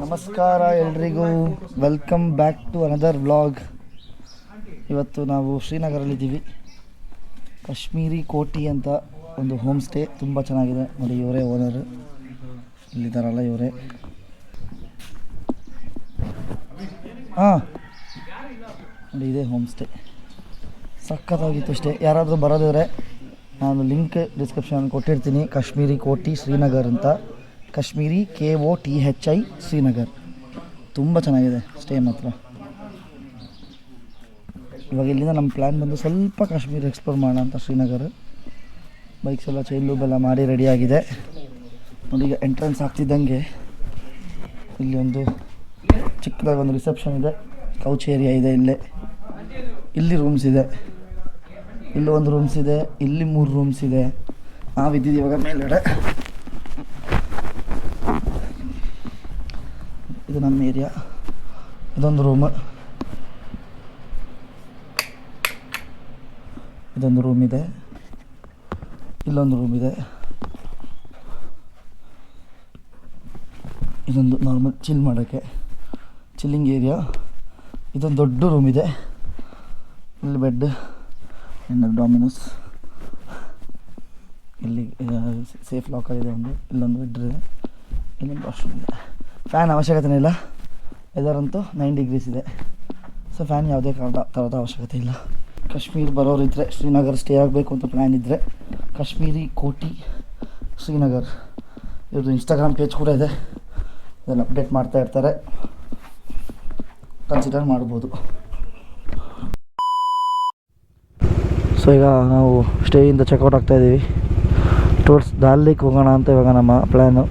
ನಮಸ್ಕಾರ ಎಲ್ರಿಗೂ, welcome back to another vlog. ಇವತ್ತು ನಾವು ಶ್ರೀನಗರಲ್ಲಿದ್ದೀವಿ. ಕಾಶ್ಮೀರಿ ಕೋಟಿ ಅಂತ ಒಂದು ಹೋಮ್ ಸ್ಟೇ, ತುಂಬ ಚೆನ್ನಾಗಿದೆ ನೋಡಿ. ಇವರೇ ಓನರ್, ಇಲ್ಲಿದ್ದಾರಲ್ಲ ಇವರೇ. ನೋಡಿ ಇದೇ ಹೋಮ್ ಸ್ಟೇ, ಸಖತ್ತಾಗಿತ್ತು ಸ್ಟೇ. ಯಾರಾದರೂ ಬರೋದಿದ್ರೆ ನಾನು ಲಿಂಕ್ ಡಿಸ್ಕ್ರಿಪ್ಷನ್ ಕೊಟ್ಟಿರ್ತೀನಿ. ಕಾಶ್ಮೀರಿ ಕೋಟಿ ಶ್ರೀನಗರ್ ಅಂತ, ಕಾಶ್ಮೀರಿ KOTHI ಶ್ರೀನಗರ್. ತುಂಬ ಚೆನ್ನಾಗಿದೆ ಸ್ಟೇ ಮಾತ್ರ. ಇವಾಗ ಇಲ್ಲಿಂದ ನಮ್ಮ ಪ್ಲ್ಯಾನ್ ಬಂದು ಸ್ವಲ್ಪ ಕಾಶ್ಮೀರ ಎಕ್ಸ್ಪ್ಲೋರ್ ಮಾಡೋಣ ಅಂತ. ಶ್ರೀನಗರ ಬೈಕ್ಸ್ ಎಲ್ಲ ಚೈನ್ ಲೂಬ್ ಎಲ್ಲ ಮಾಡಿ ರೆಡಿಯಾಗಿದೆ ನೋಡಿ. ಈಗ ಎಂಟ್ರೆನ್ಸ್ ಆಗ್ತಿದ್ದಂಗೆ ಇಲ್ಲಿ ಒಂದು ಚಿಕ್ಕದಾಗಿ ಒಂದು ರಿಸೆಪ್ಷನ್ ಇದೆ, ಕೌಚ್ ಏರಿಯಾ ಇದೆ. ಇಲ್ಲಿ ರೂಮ್ಸ್ ಇದೆ, ಇಲ್ಲಿ ಒಂದು ರೂಮ್ಸ್ ಇದೆ, ಇಲ್ಲಿ 3 ರೂಮ್ಸ್ ಇದೆ. ನಾವಿದ್ದೀವಿ ಇವಾಗ ಮೇಲ್ಗಡೆ. ಇದು ನಮ್ಮ ಏರಿಯಾ. ಇದೊಂದು ರೂಮ್, ಇದೊಂದು ರೂಮ್ ಇದೆ, ಇಲ್ಲೊಂದು ರೂಮ್ ಇದೆ. ಇದೊಂದು ನಾರ್ಮಲ್ ಚಿಲ್ ಮಾಡೋಕ್ಕೆ ಚಿಲ್ಲಿಂಗ್ ಏರಿಯಾ. ಇದೊಂದು ದೊಡ್ಡ ರೂಮ್ ಇದೆ, ಇಲ್ಲಿ ಬೆಡ್, ಇನ್ನೊಂದು ಡಾಮಿನೋಸ್, ಇಲ್ಲಿ ಸೇಫ್ ಲಾಕರ್ ಇದೆ ಒಂದು, ಇಲ್ಲೊಂದು ಬೆಡ್ ಇದೆ, ಇಲ್ಲೊಂದು ವಾಶ್ರೂಮ್ ಇದೆ. ಫ್ಯಾನ್ ಅವಶ್ಯಕತೆನೇ ಇಲ್ಲ, ವೆದರಂತೂ 9 ಡಿಗ್ರೀಸ್ ಇದೆ. ಸೊ ಫ್ಯಾನ್ ಯಾವುದೇ ಥರದ ಅವಶ್ಯಕತೆ ಇಲ್ಲ. ಕಾಶ್ಮೀರ ಬರೋರಿದ್ದರೆ, ಶ್ರೀನಗರ ಸ್ಟೇ ಆಗಬೇಕು ಅಂತ ಪ್ಲ್ಯಾನ್ ಇದ್ದರೆ, ಕಾಶ್ಮೀರಿ ಕೋಟಿ ಶ್ರೀನಗರ್ ಇವ್ರದ್ದು ಇನ್ಸ್ಟಾಗ್ರಾಮ್ ಪೇಜ್ ಕೂಡ ಇದೆ, ಇದನ್ನು ಅಪ್ಡೇಟ್ ಮಾಡ್ತಾ ಇರ್ತಾರೆ, ಕನ್ಸಿಡರ್ ಮಾಡ್ಬೋದು. ಸೊ ಈಗ ನಾವು ಸ್ಟೇಯಿಂದ ಚೆಕ್ಔಟ್ ಆಗ್ತಾಯಿದ್ದೀವಿ. ಟುವರ್ಡ್ಸ್ ದಾಲ್ ಲೇಕ್ ಹೋಗೋಣ ಅಂತ ಇವಾಗ ನಮ್ಮ ಪ್ಲ್ಯಾನು.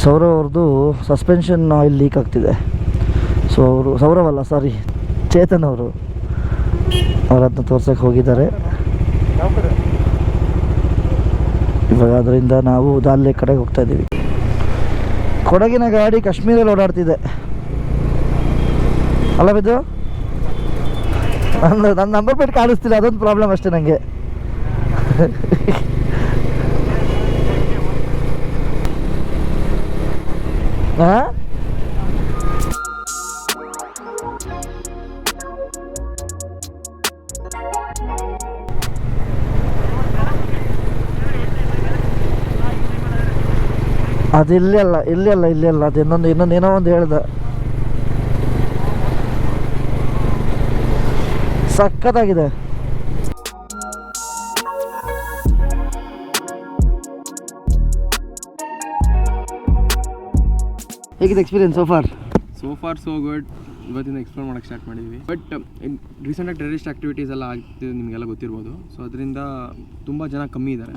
ಸೌರವ್ ಅವ್ರದ್ದು ಸಸ್ಪೆನ್ಷನ್ ಆಯಿಲ್ ಲೀಕ್ ಆಗ್ತಿದೆ. ಸೊ ಅವರು, ಸೌರವ್ ಅಲ್ಲ ಸಾರಿ, ಚೇತನ್ ಅವರು ಅದನ್ನ ತೋರ್ಸೋಕ್ಕೆ ಹೋಗಿದ್ದಾರೆ. ಇವಾಗ ಅದರಿಂದ ನಾವು ದಾಲ್ ಲೇಕ್ ಕಡೆಗೆ ಹೋಗ್ತಾಯಿದ್ದೀವಿ. ಕೊಡಗಿನ ಗಾಡಿ ಕಾಶ್ಮೀರಲ್ಲಿ ಓಡಾಡ್ತಿದೆ ಅಲ್ಲ ಬಿದ್ದು. ನನ್ನ ನಂಬರ್ ಪ್ಲೇಟ್ ಕಾಣಿಸ್ತಿಲ್ಲ, ಅದೊಂದು ಪ್ರಾಬ್ಲಮ್ ಅಷ್ಟೇ ನನಗೆ. ಹಾಂ, ಅದು ಇಲ್ಲಿ ಅಲ್ಲ, ಅದು ಇನ್ನೊಂದು ಏನೋ ಒಂದು ಹೇಳ್ದ. ಸಖತ್ತಾಗಿದೆ. ಹೇಗಿದೆ experience so for so good. ಇವತ್ತಿಂದ ಎಕ್ಸ್ಪ್ಲೋರ್ ಮಾಡೋಕ್ಕೆ ಸ್ಟಾರ್ಟ್ ಮಾಡಿದ್ವಿ. ಬಟ್ ರೀಸೆಂಟಾಗಿ ಟೆರರಿಸ್ಟ್ ಆಕ್ಟಿವಿಟೀಸ್ ಎಲ್ಲ ಆಗ್ತಿದೆ, ನಿಮಗೆಲ್ಲ ಗೊತ್ತಿರ್ಬೋದು. ಸೊ ಅದರಿಂದ ತುಂಬ ಜನ ಕಮ್ಮಿ ಇದ್ದಾರೆ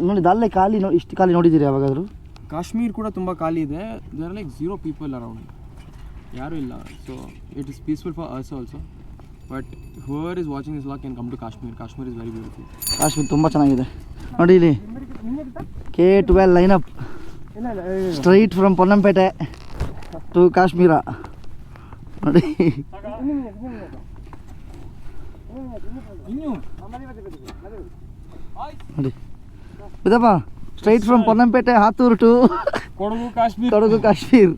ನೋಡಿ. ದಾಲ್ ಲೇಕ್ ಖಾಲಿ, ಇಷ್ಟು ಖಾಲಿ ನೋಡಿದ್ದೀರಿ ಯಾವಾಗಾದರೂ? ಕಾಶ್ಮೀರ್ ಕೂಡ ತುಂಬ ಖಾಲಿ ಇದೆ. ದೇರ್ ಲೈಕ್ 0 ಪೀಪಲ್ ಅರೌಂಡ್, ಯಾರೂ ಇಲ್ಲ. So it is peaceful for us also. But whoever is watching this vlog can come to Kashmir. Kashmir is very beautiful. Kashmir ತುಂಬ ಚೆನ್ನಾಗಿದೆ ನೋಡಿ. ಇಲ್ಲಿ K12 lineup straight from Ponnampet to Kashmir ನೋಡಿ. ನೋಡಿ ಇದಪ್ಪ, straight from Ponnampet Hathur to Kodagu Kashmir.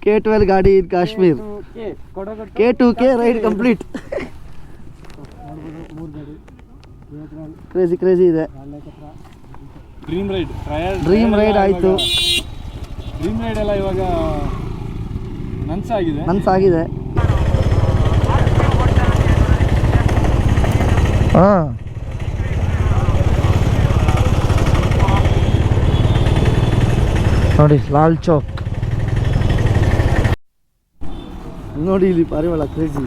K12 ಗಾಡಿ in Kashmir. K2K ride complete. Crazy ಇದೆ. Dream ride ಆಯಿತು. ಡ್ರೀಮ್ ರೈಡ್ ಎಲ್ಲ ಇವಾಗ ನನ್ಸಾಗಿದೆ. ಹಾಂ, ನೋಡಿ ಲಾಲ್ ಚೌಕ್ ನೋಡಿ. ಇಲ್ಲಿ ಪಾರಿವಾಳ ಕ್ರೇಜಿ.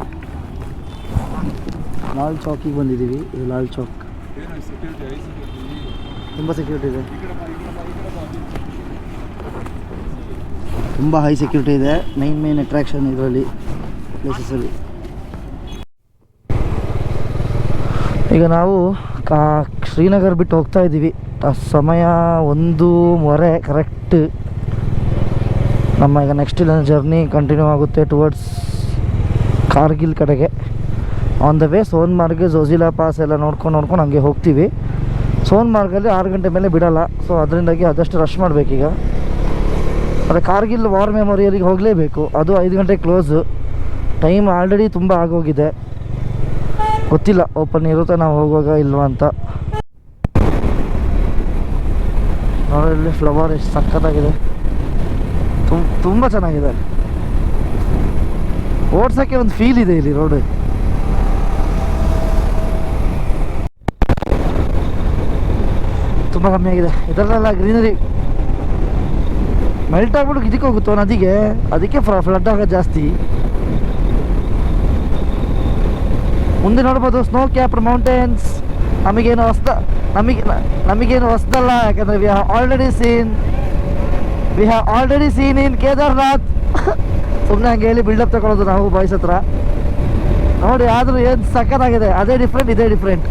ಲಾಲ್ ಚೌಕಿಗೆ ಬಂದಿದ್ದೀವಿ. ಇದು ಲಾಲ್ ಚೌಕ್, ತುಂಬ ಸೆಕ್ಯೂರಿಟಿ ಇದೆ, ತುಂಬ ಹೈ ಸೆಕ್ಯೂರಿಟಿ ಇದೆ. 9 ಮೇನ್ ಅಟ್ರಾಕ್ಷನ್ ಇದರಲ್ಲಿ ಪ್ಲೇಸಸಲ್ಲಿ. ಈಗ ನಾವು ಶ್ರೀನಗರ್ ಬಿಟ್ಟು ಹೋಗ್ತಾ ಇದ್ದೀವಿ. ಸಮಯ 1:15 ಕರೆಕ್ಟ್. ನಮ್ಮ ಈಗ ನೆಕ್ಸ್ಟ್ ಜರ್ನಿ ಕಂಟಿನ್ಯೂ ಆಗುತ್ತೆ ಟುವರ್ಡ್ಸ್ ಕಾರ್ಗಿಲ್ ಕಡೆಗೆ. On the way Sonmarg, Zojila pass ಎಲ್ಲ ನೋಡ್ಕೊಂಡು ಹಂಗೆ ಹೋಗ್ತೀವಿ. ಸೋನ್ಮಾರ್ಗಲ್ಲಿ 6 ಗಂಟೆ ಮೇಲೆ ಬಿಡೋಲ್ಲ. ಸೊ ಅದರಿಂದಾಗಿ ಆದಷ್ಟು ರಶ್ ಮಾಡಬೇಕೀಗ. ಅದೇ ಕಾರ್ಗಿಲ್ ವಾರ್ ಮೆಮೋರಿಯಲ್ಗೆ ಹೋಗಲೇಬೇಕು. ಅದು 5 ಗಂಟೆಗೆ ಕ್ಲೋಸು. ಟೈಮ್ ಆಲ್ರೆಡಿ ತುಂಬ ಆಗೋಗಿದೆ. ಗೊತ್ತಿಲ್ಲ ಓಪನ್ ಇರುತ್ತೆ ನಾವು ಹೋಗುವಾಗ ಇಲ್ವಾ ಅಂತ. ನೋಡಿ ಫ್ಲವರ್ ಎಷ್ಟು ಸಖತ್ತಾಗಿದೆ, ತುಂಬ ಚೆನ್ನಾಗಿದೆ. ಓಡ್ಸೋಕ್ಕೆ ಒಂದು ಫೀಲ್ ಇದೆ ಇಲ್ಲಿ ರೋಡ್. ತುಂಬ ಕಮ್ಮಿ ಆಗಿದೆ ಇದರಲ್ಲೆಲ್ಲ ಗ್ರೀನರಿ. ಮೆಲ್ಟ್ ಆಗ್ಬಿಟ್ಟು ಇದಕ್ಕೆ ಹೋಗುತ್ತೋ ನದಿಗೆ, ಅದಕ್ಕೆ ಫ್ಲಡ್ ಆಗೋದು ಜಾಸ್ತಿ. ಮುಂದೆ ನೋಡ್ಬೋದು ಸ್ನೋ ಕ್ಯಾಪ್ಡ್ ಮೌಂಟೇನ್ಸ್. ನಮಗೇನು ಹೊಸದಲ್ಲ, ಯಾಕಂದರೆ we have already seen in Kedarnath. ಸುಮ್ಮನೆ ಹಂಗೆ ಹೇಳಿ ಬಿಲ್ಡಪ್ ತಗೊಳ್ಳೋದು ನಾವು ಬಾಯ್ಸ್ ಹತ್ರ. ನೋಡಿ ಆದರೂ ಏನು ಸಖತ್ತಾಗಿದೆ. ಅದೇ ಡಿಫ್ರೆಂಟ್, ಇದೇ ಡಿಫ್ರೆಂಟ್.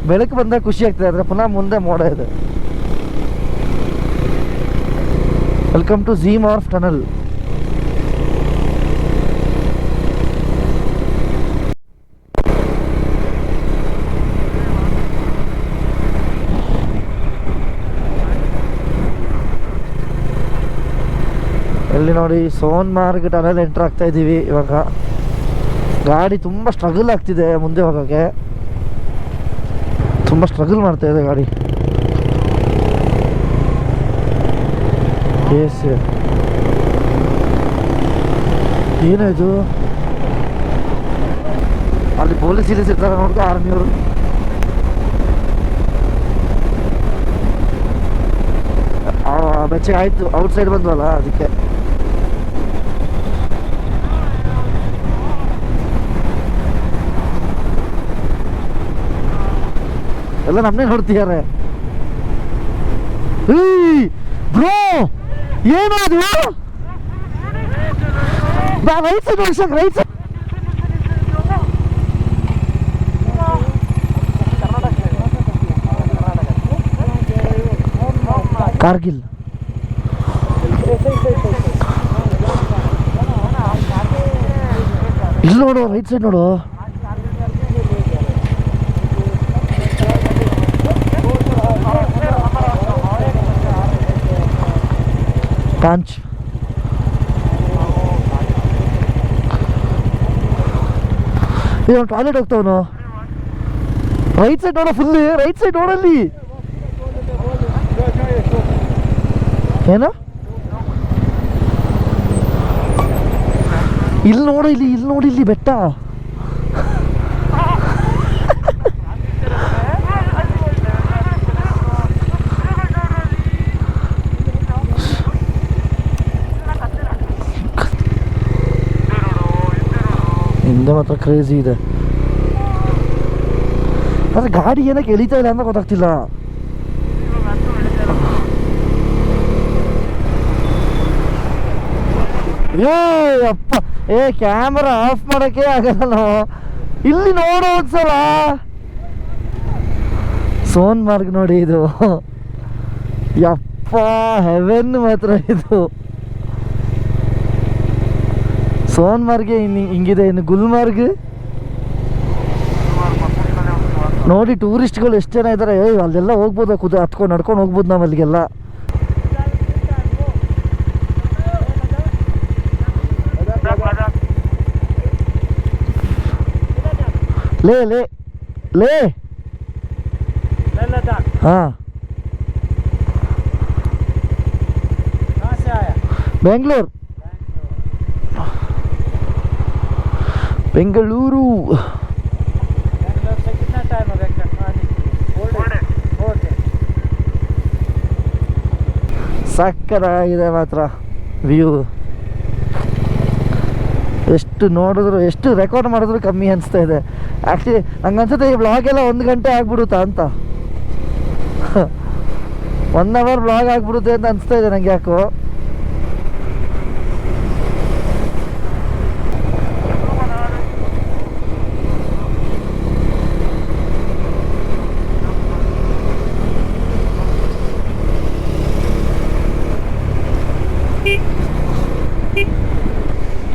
ಬೆಳಕು ಬಂದಾಗ ಖುಷಿ ಆಗ್ತದೆ, ಆದರೆ ಪುನಃ ಮುಂದೆ ಮೋಡ ಇದೆ. Welcome to Zmorh tunnel. ಇಲ್ಲಿ ನೋಡಿ ಸೋನ್ಮಾರ್ಗ್ ಟನಲ್ ಎಂಟರ್ ಆಗ್ತಾ ಇದ್ದೀವಿ ಇವಾಗ. ಗಾಡಿ ತುಂಬ ಸ್ಟ್ರಗಲ್ ಆಗ್ತಿದೆ ಮುಂದೆ ಹೋಗೋಕ್ಕೆ, ತುಂಬ ಸ್ಟ್ರಗಲ್ ಮಾಡ್ತಾ ಇದೆ ಗಾಡಿ. ಏನಾಯ್ತು ಅಲ್ಲಿ ಪೊಲೀಸ್ ಇರ್ತಾರೆ ನೋಡ್ಕೊ, ಆರ್ಮಿಯವರು. ಬೆಚ್ಚಗೆ ಆಯ್ತು, ಔಟ್ ಸೈಡ್ ಬಂದ್ವಲ್ಲ ಅದಕ್ಕೆ. ಎಲ್ಲ ನಮ್ಮನ್ನೇ ನೋಡ್ತಿದ್ದಾರೆ. ಬ್ರೋ ಏನದು? ರೈಟ್ ಸೈಡ್ ನೋಡ್ಸಕ್, ರೈಟ್ ಸೈಡ್. ಕಾರ್ಗಿಲ್ ಇಲ್ಲಿ ನೋಡು, ರೈಟ್ ಸೈಡ್ ನೋಡು. ಪಾಂಚ್ ಟಾಯ್ಲೆಟ್ ಹೋಗ್ತಾವನು. ರೈಟ್ ಸೈಡ್ ನೋಡೋ, ಫುಲ್ ರೈಟ್ ಸೈಡ್ ನೋಡಲ್ಲಿ. ಏನು ಇಲ್ಲಿ ನೋಡು, ಇಲ್ಲಿ ನೋಡಿ, ಇಲ್ಲಿ ಬೆಟ್ಟ. ಹಿಂದೆ ಮಾತ್ರ ಕ್ರೇಜಿ ಇದೆ. ಆದರೆ ಗಾಡಿ ಏನಕ್ಕೆ ಎಳಿತಾ ಇಲ್ಲ ಅಂತ ಗೊತ್ತಾಗ್ತಿಲ್ಲ. ಅಪ್ಪ ಕ್ಯಾಮರಾ ಆಫ್ ಮಾಡೋಕ್ಕೆ ಆಗಲ್ಲ. ಇಲ್ಲಿ ನೋಡೋ ಒಂದ್ಸಲ ಸೋನ್ಮಾರ್ಗ್ ನೋಡಿ, ಇದು ಯಪ್ಪ ಹೆವೆನ್ ಮಾತ್ರ. ಇದು ಸೋನ್ಮಾರ್ಗೆ ಹಿಂಗಿದೆ. ಇನ್ನು ಗುಲ್ಮಾರ್ಗ್ ನೋಡಿ, ಟೂರಿಸ್ಟ್ಗಳು ಎಷ್ಟು ಜನ ಇದ್ದಾರೆ. ಅಲ್ಲೆಲ್ಲ ಹೋಗ್ಬೋದು, ಹತ್ಕೊಂಡು ನಡ್ಕೊಂಡು ಹೋಗ್ಬೋದು ನಾವು ಅಲ್ಲಿಗೆಲ್ಲ. ಲೇ ಲೇ ಲೇ हाँ बेंगलोर बेंगलुरु से कितना टाइम हो गया? ಸಕ್ಕತ್ತಾಗಿದೆ ಮಾತ್ರ ವ್ಯೂ. ಎಷ್ಟು ನೋಡಿದ್ರು, ಎಷ್ಟು ರೆಕಾರ್ಡ್ ಮಾಡಿದ್ರು ಕಮ್ಮಿ ಅನಿಸ್ತಾ ಇದೆ. ಆ್ಯಕ್ಚುಲಿ ನಂಗೆ ಅನ್ಸುತ್ತೆ ಈ ಬ್ಲಾಗೆಲ್ಲ 1 ಗಂಟೆ ಆಗ್ಬಿಡುತ್ತಾ ಅಂತ. 1 ಅವರ್ ಬ್ಲಾಗ್ ಆಗ್ಬಿಡುತ್ತೆ ಅಂತ ಅನಿಸ್ತಾ ಇದೆ ನನಗೆ ಯಾಕೋ.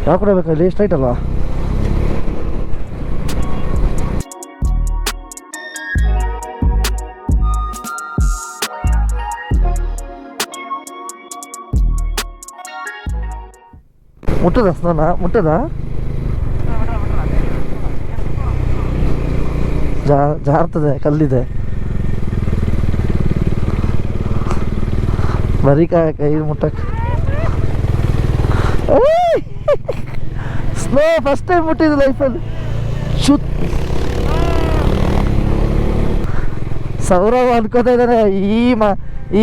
ಯಾವ ಕಡೆ ಬೇಕಲ್ಲಿ ಸ್ಟ್ರೈಟ್ ಅಲ್ವಾ? ಮುಟ್ಟದ ಸ್ನಾನ ಮುಟ್ಟದ ಜಾರ್ತದೆ, ಕಲ್ಲಿದೆ. ಬರೀ ಕೈ ಮುಟ್ಟಕ್ಕೆ ಸ್ನೋ ಫಸ್ಟ್ ಟೈಮ್ ಮುಟ್ಟಿದ್ದು ಲೈಫಲ್ಲಿ. ಸೌರವ್ ಅನ್ಕೋತಾ ಇದ್ದಾನೆ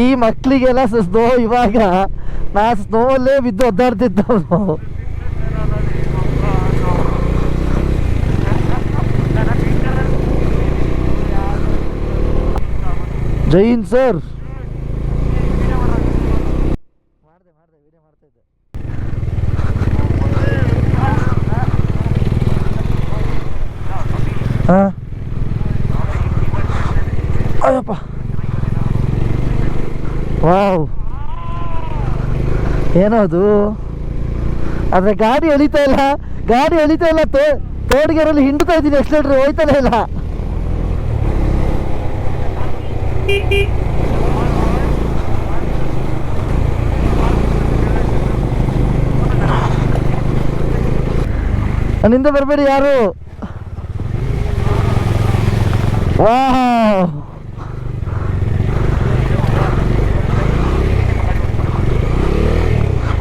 ಈ ಮಕ್ಕಳಿಗೆಲ್ಲ ಸ್ನೋ ಇವಾಗ. ನಾ ಸ್ನೋವಲ್ಲೇ ಬಿದ್ದು ಒದ್ದಾಡ್ತಿದ್ದವನು. ಜೈನ್ ಸರ್ ಹಾಂ ಅಯ್ಯಪ್ಪ ವಾವ್ ಏನದು? ಆದರೆ ಗಾಡಿ ಎಳಿತಾ ಇಲ್ಲ ತೋಡ್ಗೆರಲ್ಲಿ ಹಿಂಡ್ತಾ ಇದ್ದೀನಿ. ಎಕ್ಸ್ಲೇಟ್ರ್ ಹೋಯ್ತಾನೆ ಇಲ್ಲ. ನನ್ನಿಂದ ಬರಬೇಡಿ ಯಾರು. ವಾವ್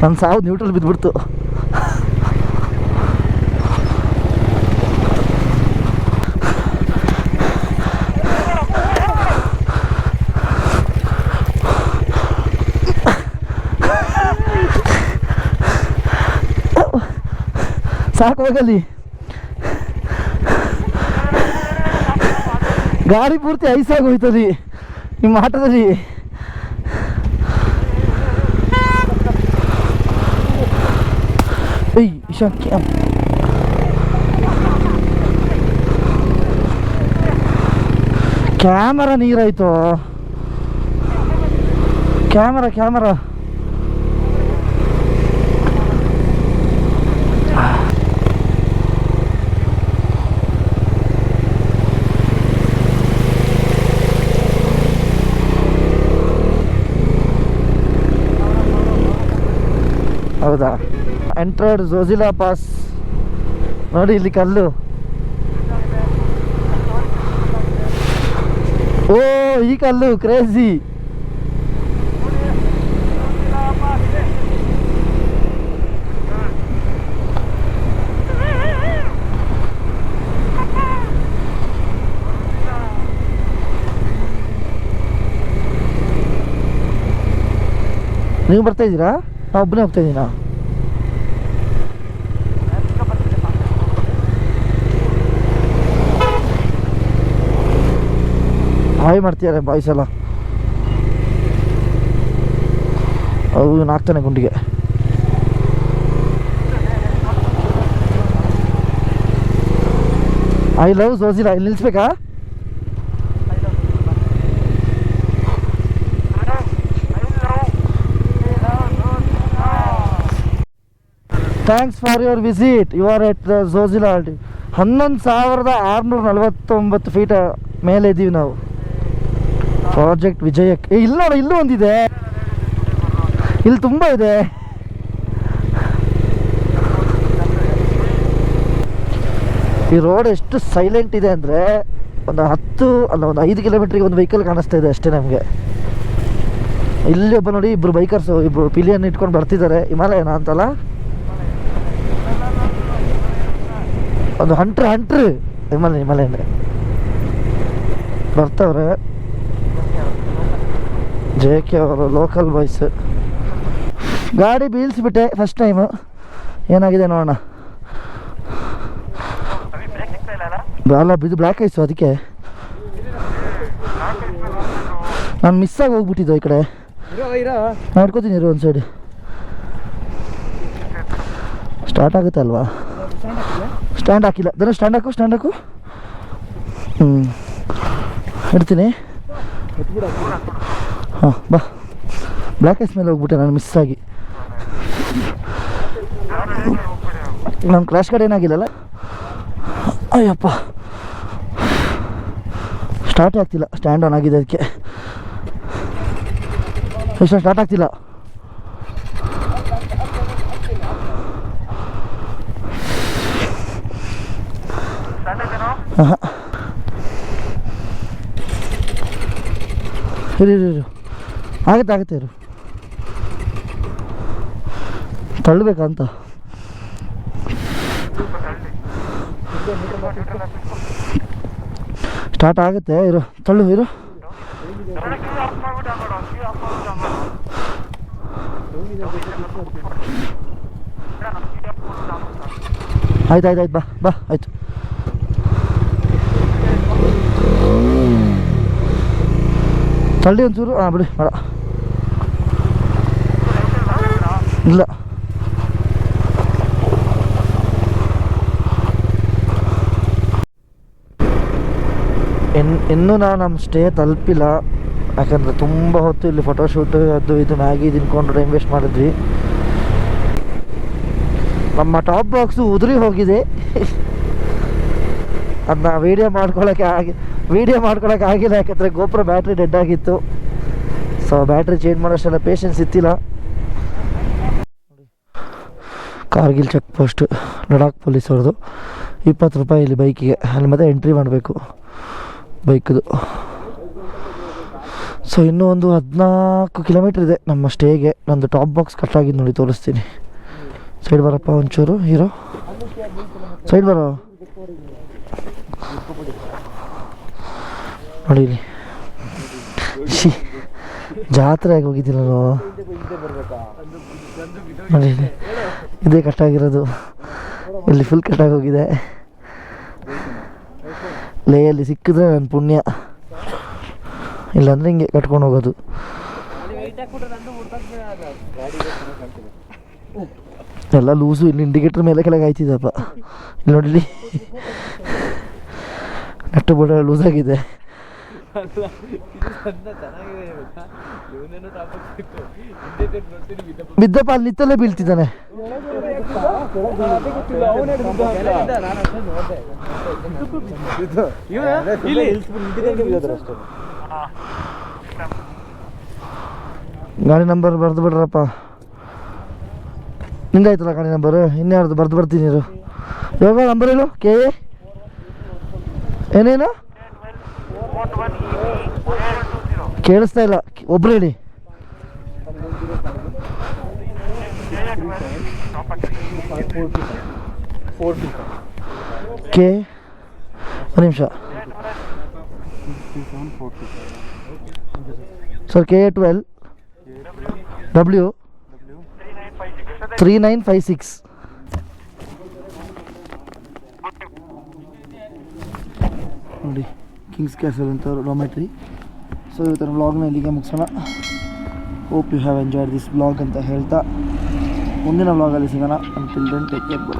ನನ್ನ ಸಾವು ನ್ಯೂಟ್ರಲ್ ಬಿದ್ದುಬಿಡ್ತು. ಸಾಕು ಹೋಗಲಿ. ಗಾಡಿ ಪೂರ್ತಿ ಐಸಾಗಿ ಹೋಯ್ತದೆ ನಿಮ್ಮ ಆಟದಲ್ಲಿ. ಕ್ಯಾಮರಾ ನೀರಾಯ್ತು. ಕ್ಯಾಮರಾ ಹೌದಾ? ಎಂಟ್ರಡ್ ಝೋಜಿಲಾ ಪಾಸ್. ನೋಡಿ ಇಲ್ಲಿ ಕಲ್ಲು. ಓ ಈ ಕಲ್ಲು ಕ್ರೇಜಿ. ನೀವು ಬರ್ತಾ ಇದ್ದೀರಾ? ನಾ ಒಬ್ಬನೇ ಹೋಗ್ತಾ ಇದ್ದೀನಾ? ಹಾಯ್ ಮಾಡ್ತಿದ್ದಾರೆ ಬಾಯ್ಸ್ ಎಲ್ಲ. ಅವು ನಾಕ್ತಾನೆ ಗುಂಡಿಗೆ. I love Zojila. ಇಲ್ಲಿ ನಿಲ್ಲಿಸ್ಬೇಕಾ? Thanks for your visit. You are at Zojila. 11,649 feet ಮೇಲೆ ಇದ್ದೀವಿ ನಾವು. ಪ್ರಾಜೆಕ್ಟ್ ವಿಜಯಕ್ಕೆ. ಇಲ್ಲಿ ನೋಡ, ಇಲ್ಲೂ ಒಂದಿದೆ. ಇಲ್ಲಿ ತುಂಬ ಇದೆ. ಈ ರೋಡ್ ಎಷ್ಟು ಸೈಲೆಂಟ್ ಇದೆ ಅಂದರೆ ಒಂದು 5 ಕಿಲೋಮೀಟ್ರಿಗೆ ಒಂದು ವೆಹಿಕಲ್ ಕಾಣಿಸ್ತಾ ಇದೆ ಅಷ್ಟೇ ನಮಗೆ. ಇಲ್ಲಿ ಒಬ್ಬ ನೋಡಿ, ಇಬ್ಬರು ಬೈಕರ್ಸು, ಇಬ್ಬರು ಪಿಲಿಯನ್ ಇಟ್ಕೊಂಡು ಬರ್ತಿದ್ದಾರೆ. ಹಿಮಾಲಯನ ಅಂತಲ್ಲ, ಒಂದು ಹಂಟ್ರ್ ಹಿಮಾಲಯನ್ ಬರ್ತಾವ್ರೆ. JK ಅವರು ಲೋಕಲ್ ಬಾಯ್ಸ್. ಗಾಡಿ ಬೀಳ್ಸಿಬಿಟ್ಟೆ ಫಸ್ಟ್ ಟೈಮು. ಏನಾಗಿದೆ ನೋಡೋಣ. ಅಲ್ಲ ಬಿದ್ದು ಬ್ಲ್ಯಾಕ್ ಐಸು, ಅದಕ್ಕೆ ನಾನು ಮಿಸ್ಸಾಗಿ ಹೋಗ್ಬಿಟ್ಟಿದ್ದು ಈ ಕಡೆ. ನೋಡ್ಕೋತೀನಿ ಇರು ಒಂದು ಸೈಡ್. ಸ್ಟಾರ್ಟ್ ಆಗುತ್ತೆ ಅಲ್ವಾ? ಸ್ಟ್ಯಾಂಡ್ ಹಾಕಿಲ್ಲ. ಅದನ್ನು ಸ್ಟ್ಯಾಂಡ್ ಹಾಕು. ಇಡ್ತೀನಿ. ಹಾಂ ಬಾ. ಬ್ಲ್ಯಾಕ್ ಐಸ್ ಮೇಲೆ ಹೋಗ್ಬಿಟ್ಟೆ ನಾನು ಮಿಸ್ಸಾಗಿ. ನಮ್ಮ ಕ್ರ್ಯಾಶ್ ಕಾರ್ಡ್ ಏನಾಗಿಲ್ಲಲ್ಲ? ಅಯ್ಯಪ್ಪ, ಸ್ಟಾರ್ಟೇ ಆಗ್ತಿಲ್ಲ. ಸ್ಟ್ಯಾಂಡ್ ಆನ್ ಆಗಿದೆ ಅದಕ್ಕೆ. ಎಷ್ಟು ಸ್ಟಾರ್ಟ್ ಆಗ್ತಿಲ್ಲ. ಹಾಂ, ಇರು ಆಗುತ್ತೆ ಇರು. ತಳ್ಳಬೇಕಂತ. ಸ್ಟಾರ್ಟ್ ಆಗುತ್ತೆ, ಇರು, ತಳ್ಳು, ಇರು. ಆಯ್ತು ಬಾ ಆಯ್ತು. ತಳ್ಳಿ ಒಂಚೂರು. ಹಾಂ ಬಿಡಿ, ಬೇಡ, ಇಲ್ಲ. ಇನ್ನೂ ನಾವು ನಮ್ಮ ಸ್ಟೇ ತಲುಪಿಲ್ಲ. ಯಾಕಂದರೆ ತುಂಬ ಹೊತ್ತು ಇಲ್ಲಿ ಫೋಟೋಶೂಟು ಅದು ಇದು ಮ್ಯಾಗಿ ತಿನ್ಕೊಂಡು ಟೈಮ್ ವೇಸ್ಟ್ ಮಾಡಿದ್ವಿ. ನಮ್ಮ ಟಾಪ್ ಬಾಕ್ಸು ಉದುರಿ ಹೋಗಿದೆ. ಅದನ್ನ ವೀಡಿಯೋ ಮಾಡ್ಕೊಳಕ್ಕೆ ಆಗಿಲ್ಲ. ಯಾಕಂದರೆ ಗೋಪುರ ಬ್ಯಾಟ್ರಿ ಡೆಡ್ ಆಗಿತ್ತು. ಸೊ ಬ್ಯಾಟ್ರಿ ಚೇಂಜ್ ಮಾಡೋಷ್ಟೆಲ್ಲ ಪೇಷನ್ಸ್ ಇತ್ತಿಲ್ಲ. ಕಾರ್ಗಿಲ್ ಚೆಕ್ ಪೋಸ್ಟ್, ಲಡಾಖ್ ಪೊಲೀಸವ್ರದ್ದು. 20 ರೂಪಾಯಿ ಇಲ್ಲಿ ಬೈಕಿಗೆ. ಅಲ್ಲಿ ಮತ್ತೆ ಎಂಟ್ರಿ ಮಾಡಬೇಕು ಬೈಕ್ದು. ಸೊ ಇನ್ನೂ ಒಂದು 14 ಕಿಲೋಮೀಟ್ರ್ ಇದೆ ನಮ್ಮ ಸ್ಟೇಗೆ. ನಂದು ಟಾಪ್ ಬಾಕ್ಸ್ ಕಟ್ಟಾಗಿದ್ದು ನೋಡಿ, ತೋರಿಸ್ತೀನಿ. ಸೈಡ್ ಬರಪ್ಪ ಒಂಚೂರು, ಹೀರೋ ಸೈಡ್ ಬರೋ. ನೋಡಿ ಇಲ್ಲಿ ಜಾತ್ರೆಯಾಗಿ ಹೋಗಿದ್ದೀನಿ ನಾನು. ನೋಡಿ ಇದೇ ಕಟ್ಟಾಗಿರೋದು. ಇಲ್ಲಿ ಫುಲ್ ಕಟ್ಟಾಗಿ ಹೋಗಿದೆ. ಲೇಯಲ್ಲಿ ಸಿಕ್ಕಿದ್ರೆ ನನ್ನ ಪುಣ್ಯ, ಇಲ್ಲಾಂದ್ರೆ ಹಿಂಗೆ ಕಟ್ಕೊಂಡು ಹೋಗೋದು. ಎಲ್ಲ ಲೂಸು. ಇಲ್ಲಿ ಇಂಡಿಕೇಟ್ರ್ ಮೇಲೆ ಕೆಳಗೆ ಆಯ್ತಿದ್ದಪ್ಪ. ಇಲ್ಲಿ ನೋಡಿಲಿ, ನಟ್ಟು ಬೋರ್ಡ್ ಲೂಸ್ ಆಗಿದೆ. ಬಿದ್ದಪ್ಪ, ಅಲ್ಲಿ ನಿತ್ತಲ್ಲೇ ಬೀಳ್ತಿದ್ದಾನೆ. ಗಾಡಿ ನಂಬರ್ ಬರೆದು ಬಿಡ್ರಪ್ಪ. ನಿಂದಾಯ್ತಲ್ಲ ಗಾಡಿ ನಂಬರು, ಇನ್ಯಾರ್ದು ಬರೆದು ಬರ್ತೀನಿ ಇರು. ಇವಾಗ ನಂಬರ್ ಹೇಳು. ಕೆ ಎ ಏನೇನು ಕೇಳಿಸ್ತಾ ಇಲ್ಲ, ಒಬ್ರು ಹೇಳಿ. ಕೆ ಒಂದು ನಿಮಿಷ ಸರ್. KA12 W 3956. ನೋಡಿ, ಕಿಂಗ್ಸ್ ಕ್ಯಾಸಲ್ ಅಂತ ಡಾಮೆಟ್ರಿ. ಸೊ ಇವತ್ತಿನ ವ್ಲಾಗ್ನ ಇಲ್ಲಿಗೆ ಮುಗಿಸೋಣ. Hope you have enjoyed this vlog ಅಂತ ಹೇಳ್ತಾ ಮುಂದಿನ ವ್ಲಾಗಲ್ಲಿ ಸಿಗೋಣ. Until then take care, by.